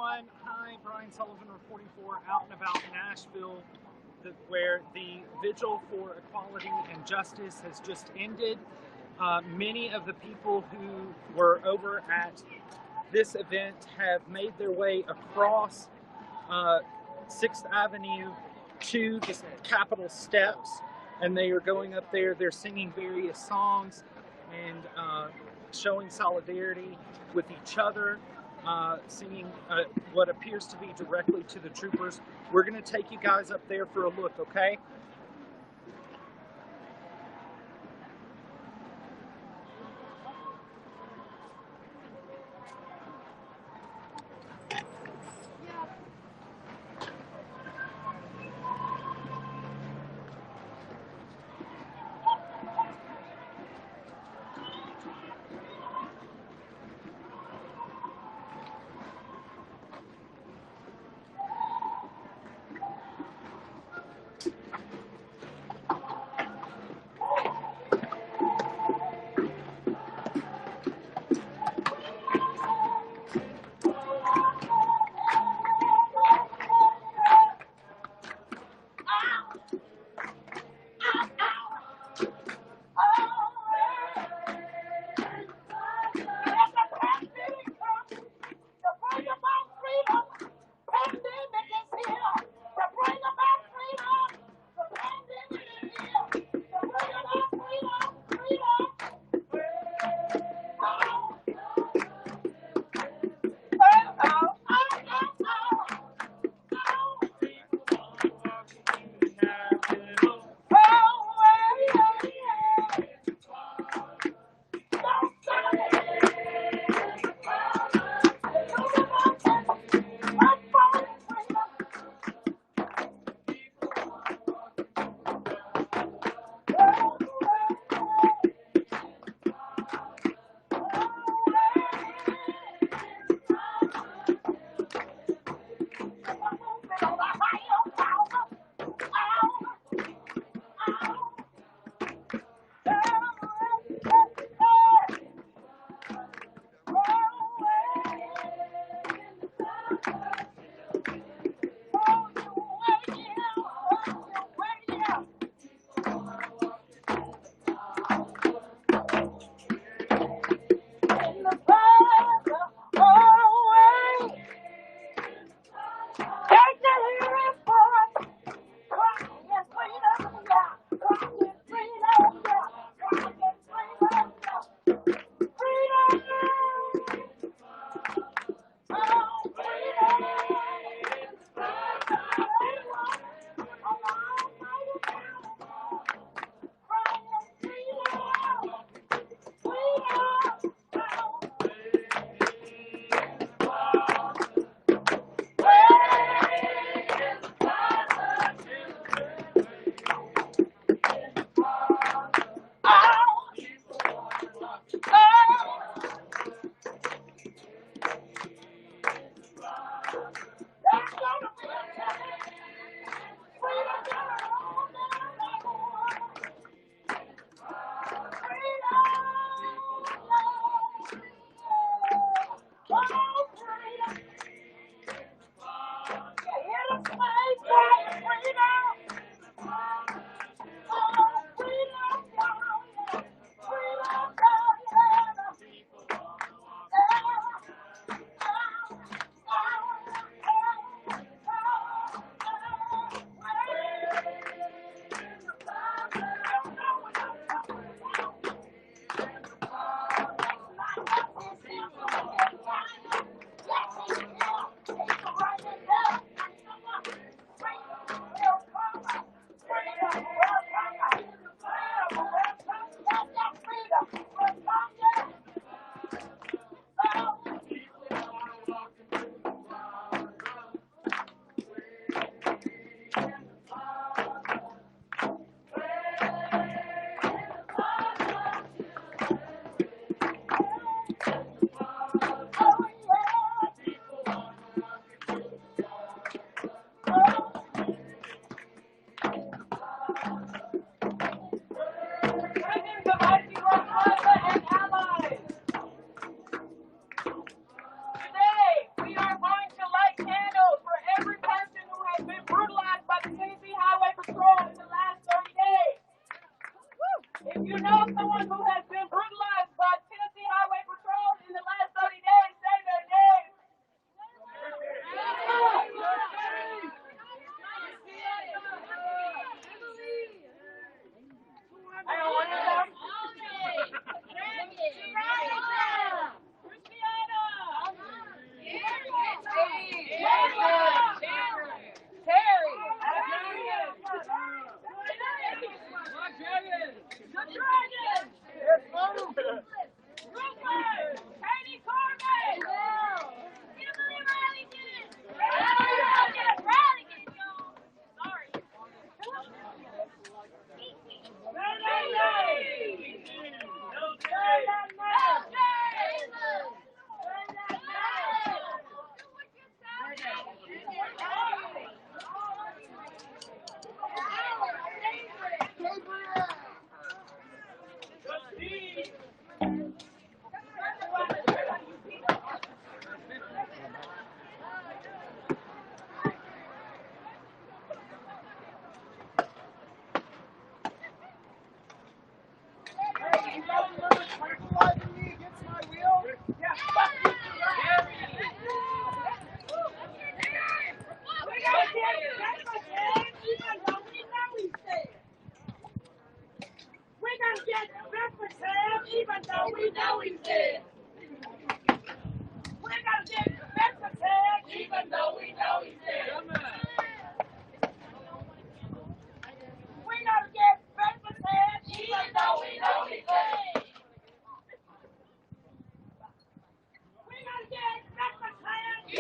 everyone. Hi, Brian Sullivan reporting for Out and About Nashville, where the Vigil for Equality and Justice has just ended. Many of the people who were over at this event have made their way across 6th Avenue to the Capitol steps, and they are going up there. They're singing various songs and showing solidarity with each other, singing what appears to be directly to the troopers. We're going to take you guys up there for a look, okay?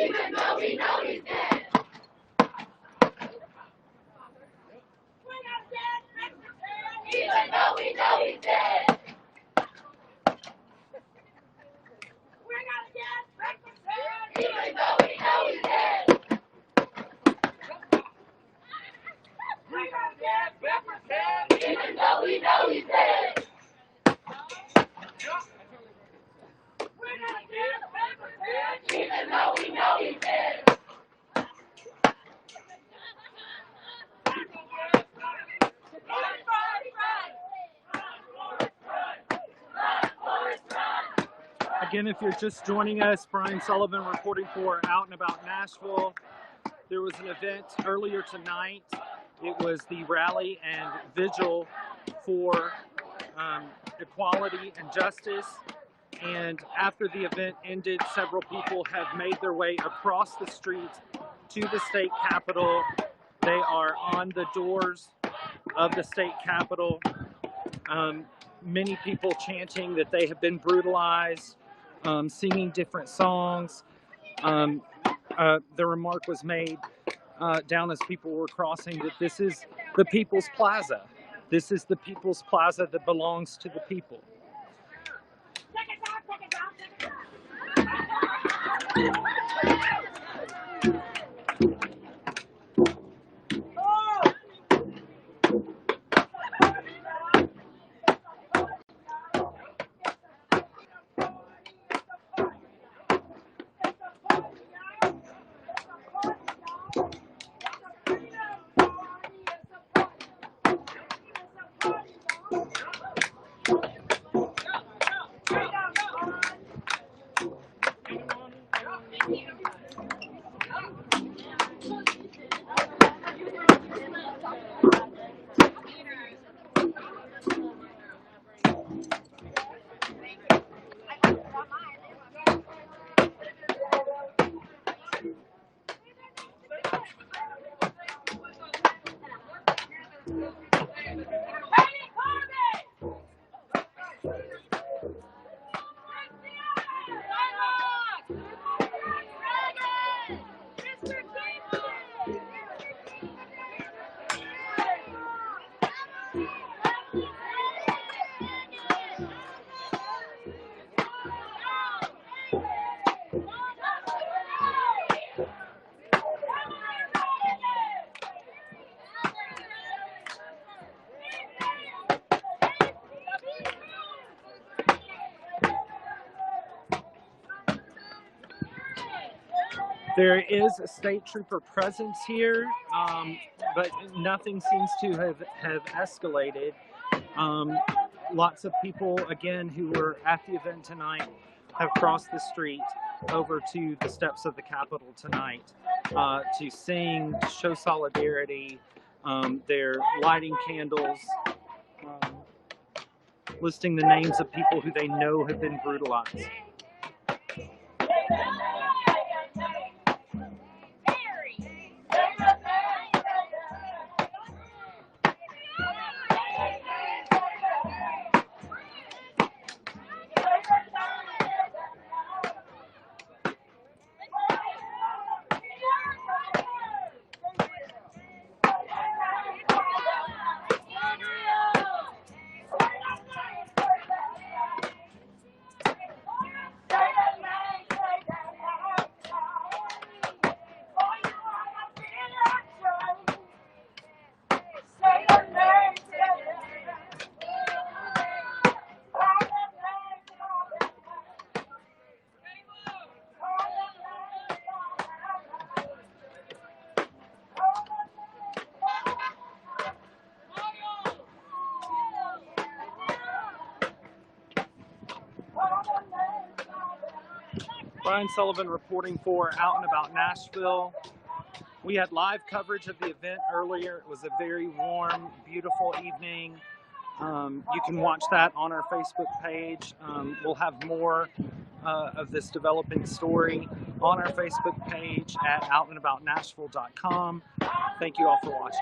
even though we know he's dead. We're not dead, even though we know he's dead. We're not dead, even though we know he's dead. We're not dead, even though we know he's dead. We're not dead, even though we know he's dead. Again, if you're just joining us, Brian Sullivan reporting for Out and About Nashville. There was an event earlier tonight. It was the rally and vigil for equality and justice. And after the event ended, several people have made their way across the street to the state capitol. They are on the doors of the state capitol. Many people chanting that they have been brutalized, singing different songs. The remark was made down as people were crossing that this is the People's Plaza. This is the People's Plaza that belongs to the people. There is a state trooper presence here, but nothing seems to have escalated. Lots of people, again, who were at the event tonight have crossed the street over to the steps of the Capitol tonight to sing, to show solidarity. They're lighting candles, listing the names of people who they know have been brutalized. Brian Sullivan reporting for Out and About Nashville. We had live coverage of the event earlier. It was a very warm, beautiful evening. You can watch that on our Facebook page. We'll have more of this developing story on our Facebook page at outandaboutnashville.com. Thank you all for watching.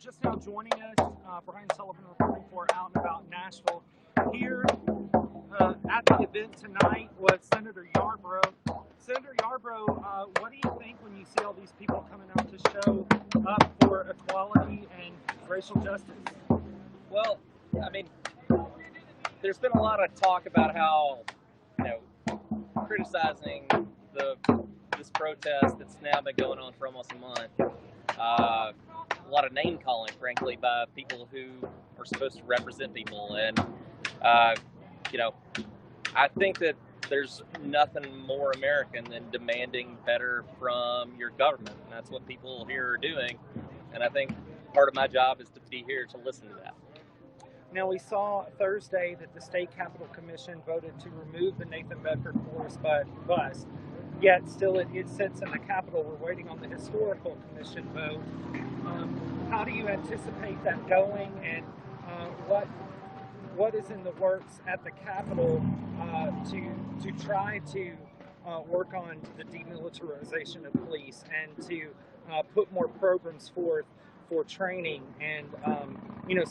just now joining us, Brian Sullivan reporting for Out and About Nashville. Here at the event tonight was Senator Yarbrough. Senator Yarbrough, what do you think when you see all these people coming out to show up for equality and racial justice? Well, I mean, there's been a lot of talk about how, criticizing this protest that's now been going on for almost a month. A lot of name calling, frankly, by people who are supposed to represent people. And, I think that there's nothing more American than demanding better from your government. And that's what people here are doing. And I think part of my job is to be here to listen to that. Now, we saw Thursday that the State Capitol Commission voted to remove the Nathan Bedford Forrest bus. Yet, still, it sits in the Capitol. We're waiting on the Historical Commission vote. How do you anticipate that going, and what is in the works at the Capitol to try to work on the demilitarization of police and to put more programs forth for training and even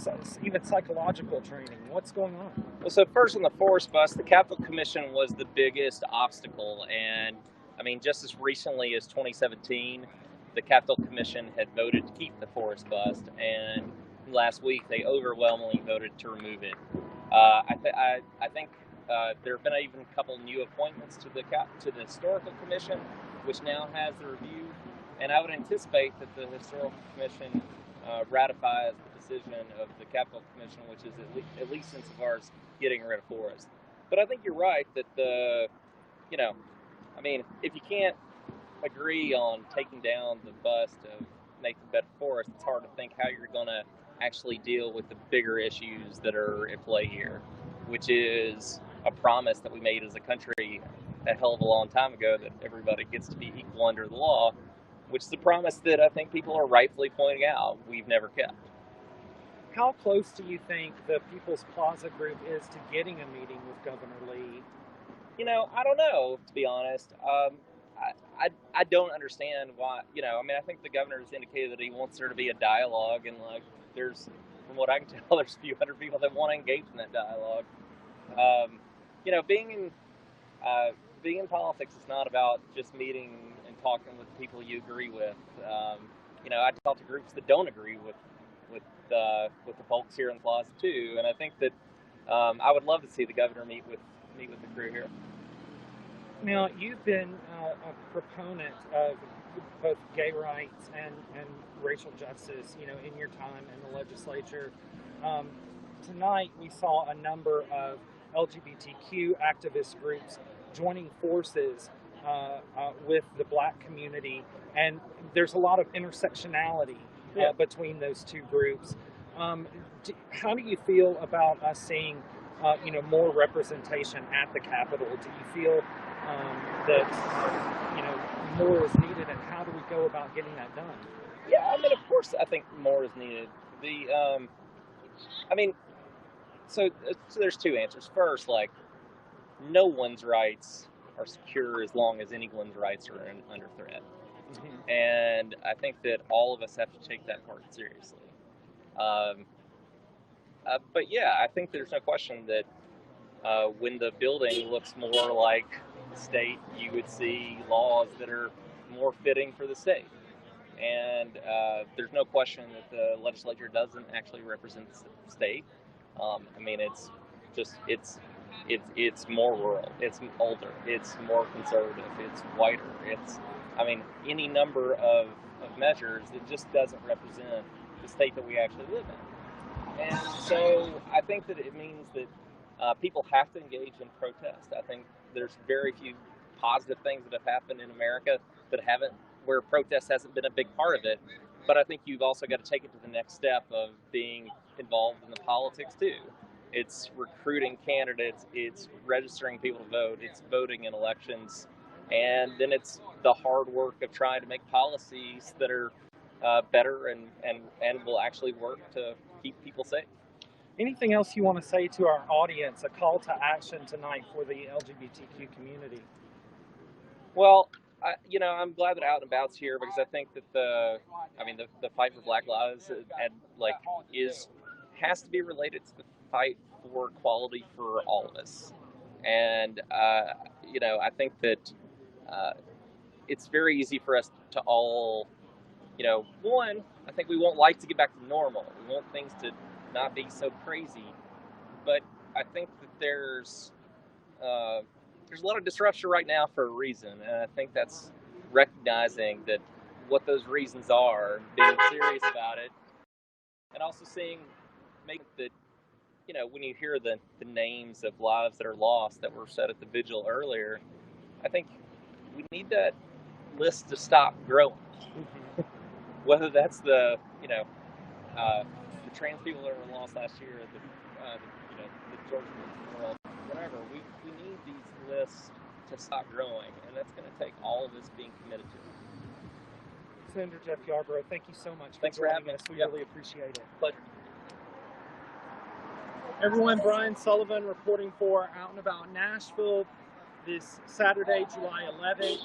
psychological training? What's going on? Well, so first on the Forrest bus, the Capitol Commission was the biggest obstacle, and I mean, just as recently as 2017, the Capitol Commission had voted to keep the Forrest bus, and last week they overwhelmingly voted to remove it. I think there have been even a couple new appointments to the Historical Commission, which now has the review, and I would anticipate that the Historical Commission ratifies the decision of the Capitol Commission, which is at least insofar as getting rid of Forrest. But I think you're right that if you can't agree on taking down the bust of Nathan Bedford Forrest, it's hard to think how you're going to actually deal with the bigger issues that are at play here, which is a promise that we made as a country a hell of a long time ago that everybody gets to be equal under the law, which is a promise that I think people are rightfully pointing out we've never kept. How close do you think the People's Plaza group is to getting a meeting with Governor Lee? I don't know, to be honest. I don't understand why, I think the governor has indicated that he wants there to be a dialogue, and from what I can tell, there's a few hundred people that want to engage in that dialogue. Being in politics is not about just meeting and talking with people you agree with. I talk to groups that don't agree with the folks here in the plaza too, and I think that I would love to see the governor meet with the crew here. Now, you've been a proponent of both gay rights and racial justice, in your time in the legislature. Tonight, we saw a number of LGBTQ activist groups joining forces with the Black community, and there's a lot of intersectionality between those two groups. How do you feel about us seeing more representation at the Capitol? Do you feel that more is needed, and how do we go about getting that done? Yeah, of course, I think more is needed. So there's two answers. First, no one's rights are secure as long as anyone's rights are under threat. Mm-hmm. And I think that all of us have to take that part seriously. But yeah, I think there's no question that when the building looks more like the state, you would see laws that are more fitting for the state. And there's no question that the legislature doesn't actually represent the state. It's more rural, it's older, it's more conservative, it's whiter, any number of measures that just doesn't represent the state that we actually live in. And so I think that it means that people have to engage in protest. I think there's very few positive things that have happened in America where protest hasn't been a big part of it. But I think you've also got to take it to the next step of being involved in the politics too. It's recruiting candidates, it's registering people to vote, it's voting in elections, and then it's the hard work of trying to make policies that are better and will actually work to keep people safe. Anything else you want to say to our audience, a call to action tonight for the LGBTQ community? Well, I'm glad that Out and About's here because I think that the fight for Black lives has to be related to the fight for equality for all of us, and I think that it's very easy for us to all, one, I think we won't like to get back to normal. We want things to not be so crazy, but I think that there's a lot of disruption right now for a reason, and I think that's recognizing that what those reasons are, being serious about it, and also making that, when you hear the names of lives that are lost that were said at the vigil earlier, I think we need that list to stop growing. Whether that's the trans people that were lost last year, the Georgia world, whatever, we need these lists to stop growing, and that's going to take all of us being committed to it. Senator Jeff Yarborough, thank you so much Thanks for for joining having us. We Yep. really appreciate it. Pleasure. Everyone, Brian Sullivan reporting for Out and About Nashville this Saturday, July 11th.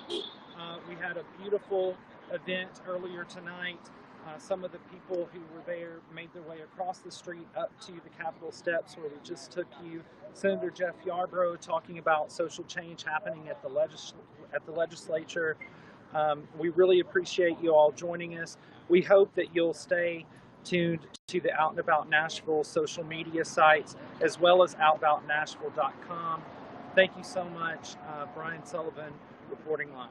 We had a beautiful event earlier tonight. Some of the people who were there made their way across the street up to the Capitol steps where we just took you. Senator Jeff Yarborough talking about social change happening at the legislature. We really appreciate you all joining us. We hope that you'll stay tuned to the Out and About Nashville social media sites as well as outaboutnashville.com. Thank you so much. Brian Sullivan reporting live.